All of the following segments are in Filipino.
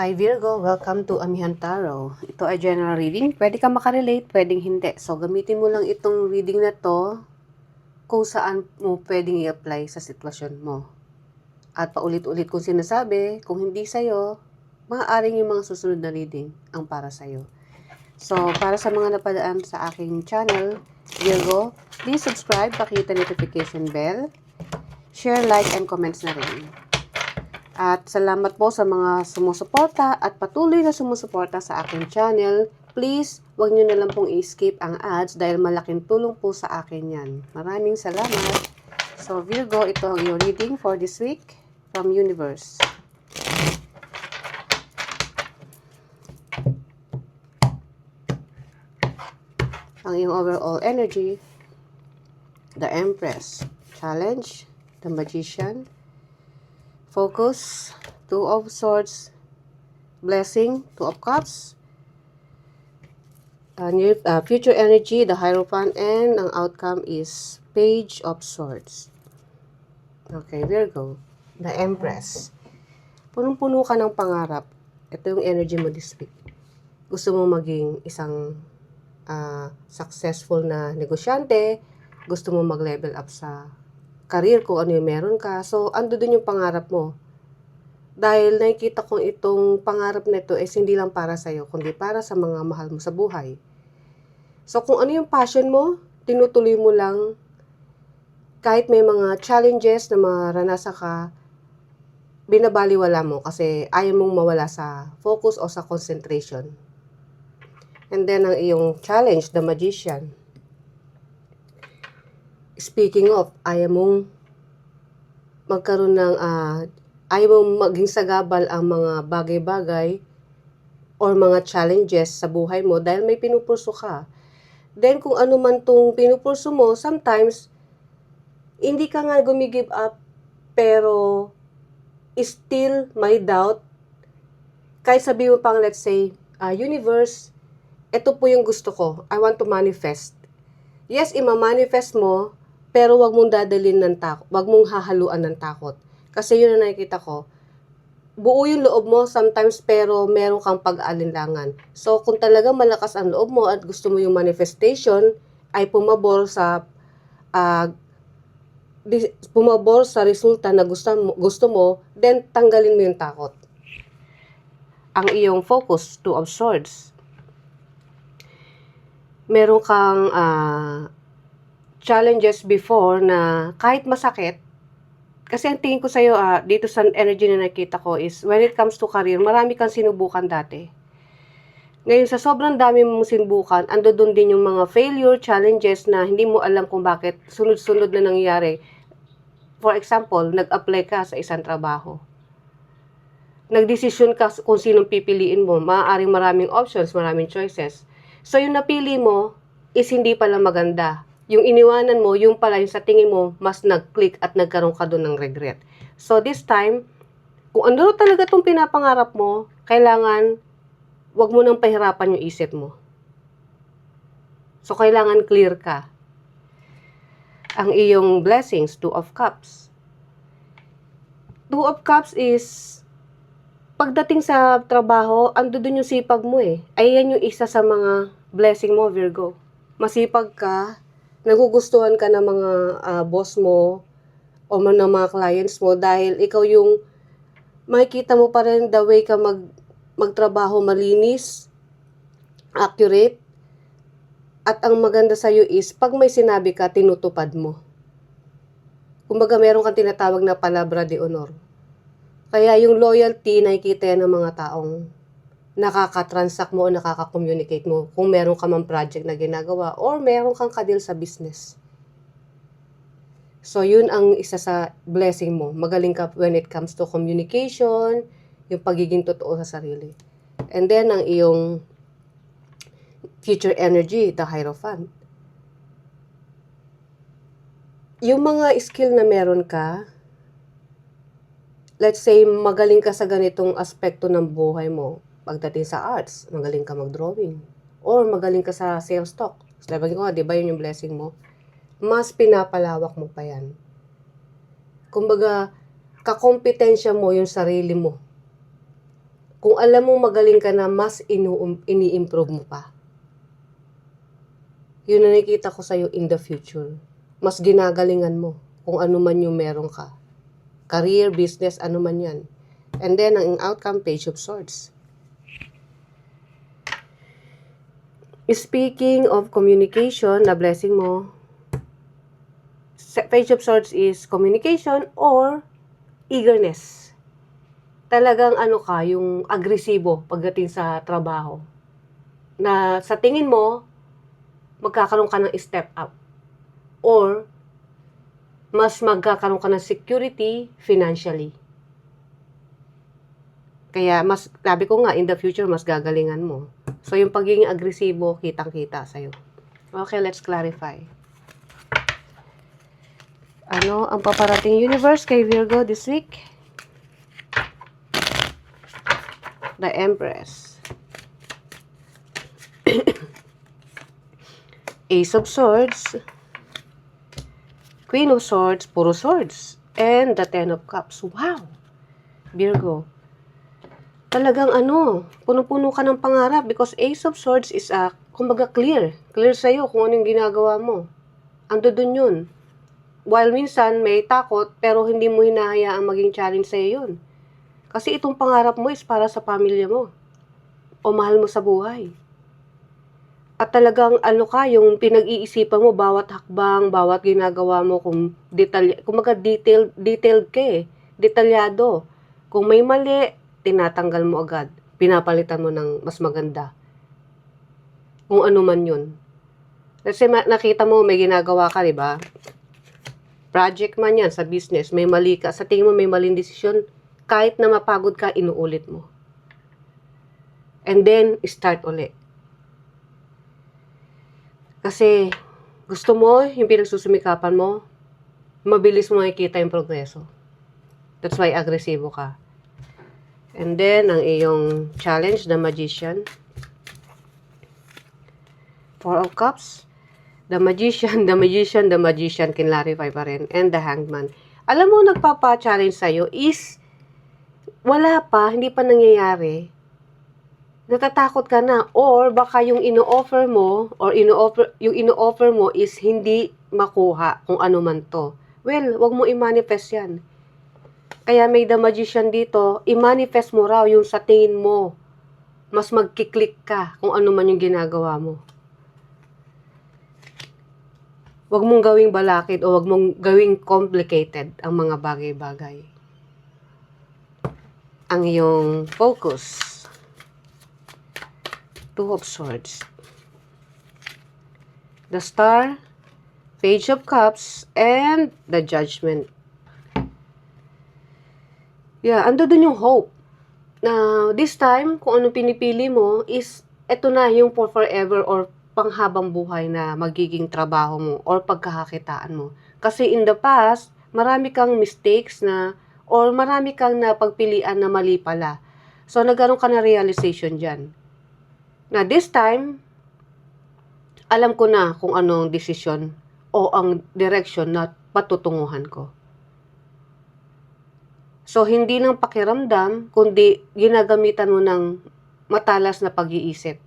Hi Virgo, welcome to Amihan Tarot. Ito ay general reading. Pwede ka makarelate, pwedeng hindi. So, gamitin mo lang itong reading na to kung saan mo pwedeng i-apply sa sitwasyon mo. At paulit-ulit kong sinasabi, kung hindi sa'yo, maaaring yung mga susunod na reading ang para sa'yo. So, para sa mga napadaan sa aking channel, Virgo, please subscribe, pakita notification bell, share, like, and comments na rin. At salamat po sa mga sumusuporta at patuloy na sumusuporta sa aking channel. Please, huwag nyo na lang pong i-skip ang ads dahil malaking tulong po sa akin yan. Maraming salamat. So Virgo, ito ang iyong reading for this week from Universe. Ang iyong overall energy, the Empress, Challenge, the Magician, Focus, Two of Swords, Blessing, Two of Cups, future energy, the Hierophant, and ang outcome is Page of Swords. Okay, Virgo, the Empress. Punong-puno ka ng pangarap. Ito yung energy mo this week. Gusto mo maging isang successful na negosyante, gusto mo mag-level up sa career kung ano yung meron ka. So, ando dun yung pangarap mo. Dahil nakikita kong itong pangarap na ito is hindi lang para sa'yo, kundi para sa mga mahal mo sa buhay. So, kung ano yung passion mo, tinutuloy mo lang kahit may mga challenges na maranasan ka, binabaliwala mo kasi ayaw mong mawala sa focus o sa concentration. And then, ang iyong challenge, the Magician. Speaking of, ayaw mong magkaroon ng, ayaw mong maging sagabal ang mga bagay-bagay or mga challenges sa buhay mo dahil may pinupurso ka. Then, kung ano man itong pinupurso mo, sometimes, hindi ka nga gumigive up, pero still may doubt. Kahit sabihin mo pang, let's say, Universe, ito po yung gusto ko. I want to manifest. Yes, ima-manifest mo, pero wag mong dadalhin ng takot. Wag mong hahaluan ng takot. Kasi yun na nakikita ko. Buo yung loob mo sometimes, pero meron kang pag-aalinlangan. So, kung talagang malakas ang loob mo at gusto mo yung manifestation, ay pumabor sa resulta na gusto mo, then tanggalin mo yung takot. Ang iyong focus, Two of Swords. Meron kang challenges before na kahit masakit, kasi ang tingin ko sa'yo, dito sa energy na nakita ko is, when it comes to career, marami kang sinubukan dati. Ngayon, sa sobrang dami mong sinubukan, ando doon din yung mga failure, challenges na hindi mo alam kung bakit sunod-sunod na nangyayari. For example, nag-apply ka sa isang trabaho. Nagdesisyon ka kung sinong pipiliin mo. Maaaring maraming options, maraming choices. So, yung napili mo is hindi pala maganda. Yung iniwanan mo, yung pala yung sa tingin mo, mas nag-click at nagkaroon ka doon ng regret. So, this time, kung ano talaga itong pinapangarap mo, kailangan, wag mo nang pahirapan yung isip mo. So, kailangan clear ka. Ang iyong blessings, Two of Cups. Two of Cups is, pagdating sa trabaho, ando dun yung sipag mo eh. Ayan yung isa sa mga blessing mo, Virgo. Masipag ka, nagugustuhan ka ng mga boss mo o ng mga clients mo dahil ikaw yung makikita mo pa rin the way ka magtrabaho malinis, accurate, at ang maganda sa'yo is pag may sinabi ka, tinutupad mo. Kumbaga meron kang tinatawag na palabra de honor. Kaya yung loyalty, nakikita yan ng mga taong nakaka-transact mo o nakaka-communicate mo kung meron ka mang project na ginagawa or meron kang kadil sa business. So, yun ang isa sa blessing mo. Magaling ka when it comes to communication, yung pagiging totoo sa sarili. And then, ang iyong future energy, the Hierophant. Yung mga skill na meron ka, let's say, magaling ka sa ganitong aspekto ng buhay mo. Pagdating sa arts, magaling ka mag-drawing. Or magaling ka sa sales talk. Sabi ko nga, di ba yun yung blessing mo? Mas pinapalawak mo pa yan. Kumbaga, kakompetensya mo yung sarili mo. Kung alam mo magaling ka na, mas ini-improve mo pa. Yun na nakikita ko sa'yo in the future. Mas ginagalingan mo kung ano man yung meron ka. Career, business, ano man yan. And then, ang outcome, Page of Swords. Speaking of communication, na blessing mo, Page of Swords is communication or eagerness. Talagang ano ka, yung agresibo pagdating sa trabaho. Na sa tingin mo, magkakaroon ka ng step up. Or, mas magkakaroon ka ng security financially. Kaya, sabi ko nga, in the future, mas gagalingan mo. So, yung pagiging agresibo, kitang-kita sa'yo. Okay, let's clarify. Ano ang paparating universe kay Virgo this week? The Empress. Ace of Swords. Queen of Swords, puro swords. And the Ten of Cups. Wow! Virgo. Talagang puno-puno ka ng pangarap because Ace of Swords is kumbaga clear. Clear sa'yo kung anong ginagawa mo. Ando dun yun. While minsan may takot, pero hindi mo hinahayaang maging challenge sa'yo yun. Kasi itong pangarap mo is para sa pamilya mo. O mahal mo sa buhay. At talagang yung pinag-iisipan mo, bawat hakbang, bawat ginagawa mo, kumbaga detailed ka eh. Detalyado. Kung may mali, tinatanggal mo agad. Pinapalitan mo ng mas maganda. Kung ano man yun. Kasi nakita mo, may ginagawa ka, di ba? Project man yan sa business, may mali ka. Sa tingin mo may maling desisyon, kahit na mapagod ka, inuulit mo. And then, start ulit. Kasi, gusto mo, yung pinagsusumikapan mo, mabilis mo makikita yung progreso. That's why agresibo ka. And then, ang iyong challenge, the Magician. Four of Cups. The Magician, kinlarify pa rin. And the Hangman. Alam mo, nagpapa-challenge sa'yo is, wala pa, hindi pa nangyayari. Natatakot ka na. Or, baka yung ino-offer mo, yung ino-offer mo is hindi makuha kung ano man to. Well, wag mo i-manifest yan. Kaya may the Magician dito, i-manifest mo raw yung sa tingin mo. Mas magkiklik ka kung ano man yung ginagawa mo. Huwag mong gawing balakid o huwag mong gawing complicated ang mga bagay-bagay. Ang iyong focus. Two of Swords. The Star, Page of Cups, and the Judgment. Yeah, ando dun yung hope. Now, this time, kung anong pinipili mo is, eto na yung for forever or panghabang buhay na magiging trabaho mo or pagkakakitaan mo. Kasi in the past, marami kang mistakes or marami kang napagpilian na mali pala. So, nagkaroon ka na realization dyan. Na this time, alam ko na kung anong desisyon o ang direction na patutunguhan ko. So, hindi lang pakiramdam, kundi ginagamitan mo ng matalas na pag-iisip.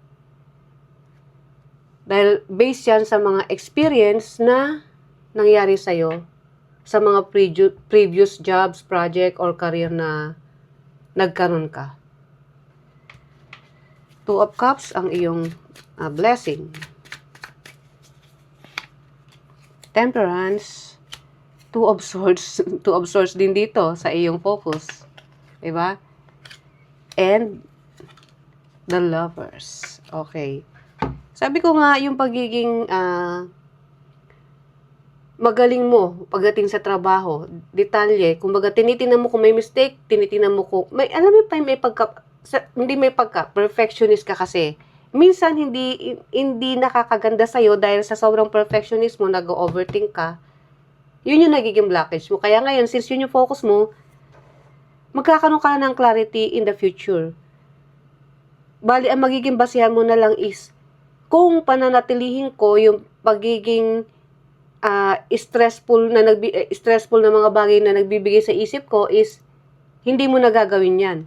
Dahil based yan sa mga experience na nangyari sa'yo sa mga previous jobs, project, or career na nagkaroon ka. Two of Cups ang iyong blessing. Temperance. Two of Swords. Two of Swords din dito sa iyong focus. Diba? And the Lovers. Okay. Sabi ko nga, yung pagiging magaling mo pagdating sa trabaho, detalye, kumbaga tinitingnan mo kung may mistake, tinitingnan mo kung alam mo pa hindi may perfectionist ka kasi. Minsan hindi nakakaganda sa'yo dahil sa sobrang perfectionist mo, nag-overthink ka. Yun yung nagiging blockage mo. Kaya ngayon, since yun yung focus mo, magkakaroon ka ng clarity in the future. Bali, ang magiging basihan mo na lang is, kung pananatilihin ko yung pagiging stressful na mga bagay na nagbibigay sa isip ko is, hindi mo nagagawin yan.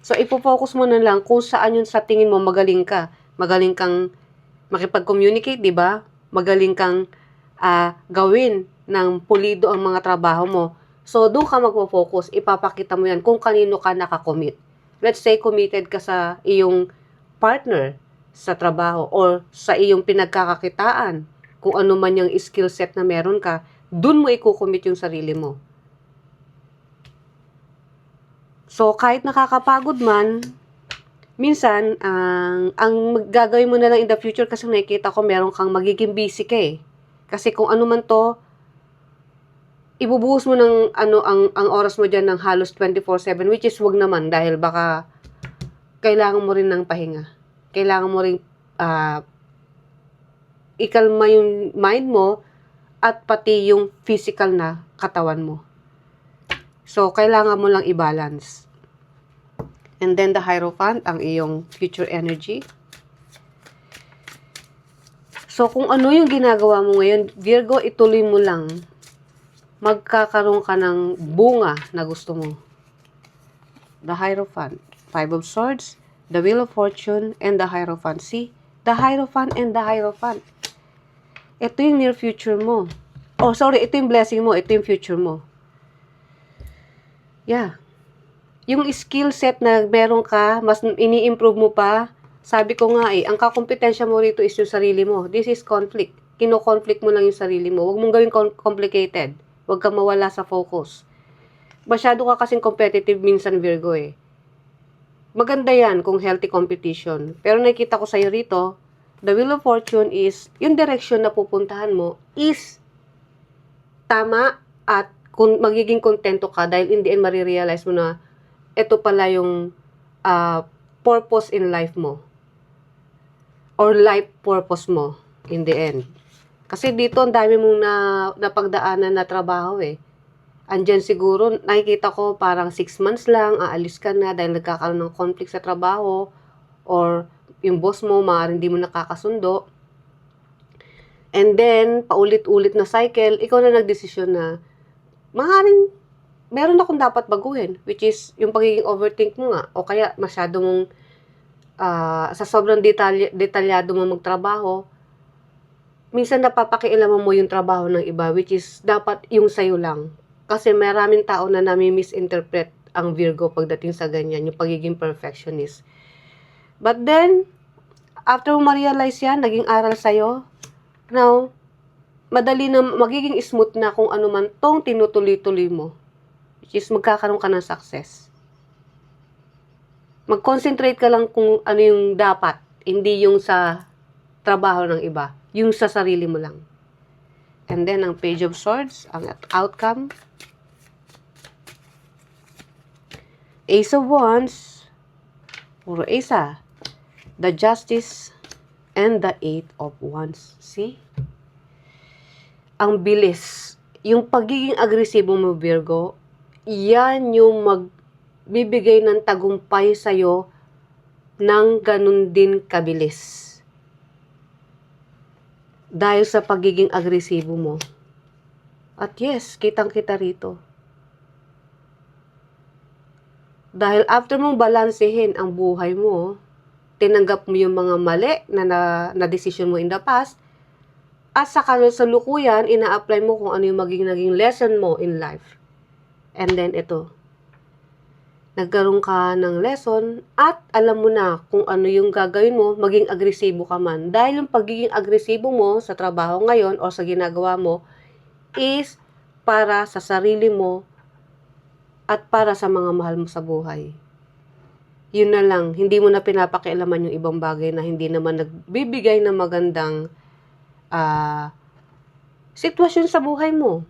So, ipofocus mo na lang kung saan yun sa tingin mo magaling ka. Magaling kang makipag-communicate, di ba? Magaling kang gawin ng pulido ang mga trabaho mo. So, doon ka magpo-focus. Ipapakita mo yan kung kanino ka nakakommit. Let's say, committed ka sa iyong partner sa trabaho or sa iyong pinagkakakitaan. Kung ano man yung skill set na meron ka, doon mo i-commit yung sarili mo. So, kahit nakakapagod man, minsan, ang gagawin mo na lang in the future kasi nakikita ko meron kang magiging busy ka eh. Kasi kung ano man to, ibubuhos mo ng ang oras mo dyan ng halos 24/7, which is wag naman dahil baka kailangan mo rin ng pahinga. Kailangan mo rin ikalma yung mind mo at pati yung physical na katawan mo. So, kailangan mo lang i-balance. And then the Hierophant, ang iyong future energy. So, kung ano yung ginagawa mo ngayon, Virgo, ituloy mo lang. Magkakaroon ka ng bunga na gusto mo. The Hierophant, Five of Swords, the Wheel of Fortune, and the Hierophant. See? The Hierophant and the Hierophant. Ito yung near future mo. Oh, sorry, ito yung blessing mo. Ito yung future mo. Yeah. Yung skill set na meron ka, mas ini-improve mo pa. Sabi ko nga ang kakompetensya mo rito is yung sarili mo. This is conflict. Kino-conflict mo lang yung sarili mo. Huwag mong gawing complicated. Huwag kang mawala sa focus. Masyado ka kasing competitive minsan, Virgo eh. Maganda yan kung healthy competition. Pero nakikita ko sa'yo rito, the Wheel of Fortune is, yung direction na pupuntahan mo is tama at kung magiging kontento ka dahil in the end marirealize mo na ito pala yung purpose in life mo. Or life purpose mo in the end. Kasi dito ang dami mong napagdaanan na trabaho eh. Andyan siguro, nakikita ko parang 6 months lang, aalis ka na dahil nagkakaroon ng conflict sa trabaho or yung boss mo, maaaring hindi mo nakakasundo. And then, paulit-ulit na cycle, ikaw na nagdesisyon na maaaring meron akong dapat baguhin, which is yung pagiging overthink mo nga, o kaya masyado mong sa sobrang detalyado mo magtrabaho, minsan napapakialaman mo yung trabaho ng iba, which is dapat yung sayo lang. Kasi maraming tao na nami-misinterpret ang Virgo pagdating sa ganyan, yung pagiging perfectionist. But then, after mo ma-realize yan, naging aral sa'yo, now, madali na magiging smooth na kung ano man tong tinutuloy-tuloy mo. Which is magkakaroon ka ng success. Mag-concentrate ka lang kung ano yung dapat, hindi yung sa trabaho ng iba, yung sa sarili mo lang. And then, ang Page of Swords, ang outcome. Ace of Wands, puro Ace the Justice, and the Eight of Wands. See? Ang bilis. Yung pagiging agresibo mo, Virgo, yan yung magbibigay ng tagumpay sa'yo ng ganun din kabilis. Dahil sa pagiging agresibo mo. At yes, kitang-kita rito. Dahil after mong balansehin ang buhay mo, tinanggap mo yung mga mali na decision mo in the past, at sa kasalukuyan, ina-apply mo kung ano yung naging lesson mo in life. And then ito, nagkaroon ka ng lesson at alam mo na kung ano yung gagawin mo, maging agresibo ka man. Dahil yung pagiging agresibo mo sa trabaho ngayon o sa ginagawa mo is para sa sarili mo at para sa mga mahal mo sa buhay. Yun na lang, hindi mo na pinapakialaman yung ibang bagay na hindi naman nagbibigay ng magandang sitwasyon sa buhay mo.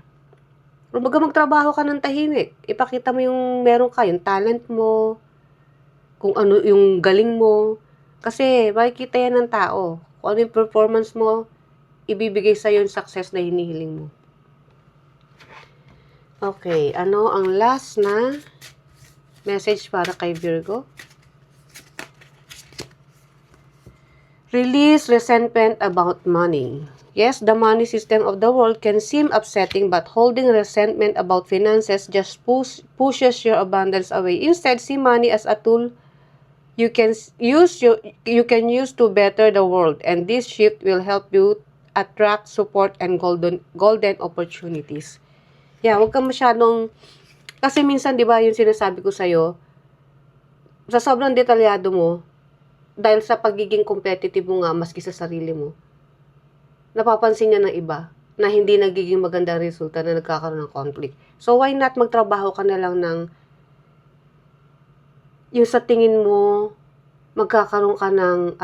Kumbaga magtrabaho ka ng tahimik. Ipakita mo yung meron ka, yung talent mo, kung ano yung galing mo. Kasi makikita yan ng tao. Kung ano yung performance mo, ibibigay sa'yo yung success na hinihiling mo. Okay, ano ang last na message para kay Virgo? Release resentment about money. Yes, the money system of the world can seem upsetting, but holding resentment about finances just pushes your abundance away. Instead, see money as a tool you can use to better the world, and this shift will help you attract support and golden opportunities. Yeah, huwag kang masyadong, kasi minsan 'di ba yung sinasabi ko sa sa sobrang detalyado mo, dahil sa pagiging competitive mo nga maski sa sarili mo, napapansin niya ng iba na hindi nagiging maganda resulta na nagkakaroon ng conflict. So why not magtrabaho ka na lang ng yung sa tingin mo magkakaroon ka ng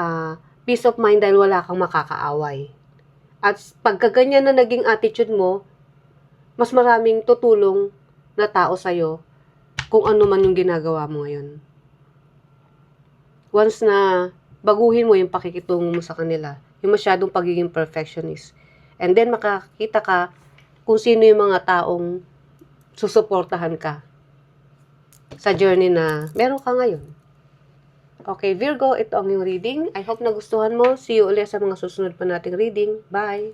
peace of mind dahil wala kang makakaaway. At pagka ganyan na naging attitude mo, mas maraming tutulong na tao sa'yo kung ano man yung ginagawa mo ngayon. Once na baguhin mo yung pakikitungo mo sa kanila, yung masyadong pagiging perfectionist. And then makakita ka kung sino yung mga taong susuportahan ka sa journey na meron ka ngayon. Okay, Virgo, ito ang yung reading. I hope nagustuhan mo. See you ulit sa mga susunod pa nating reading. Bye!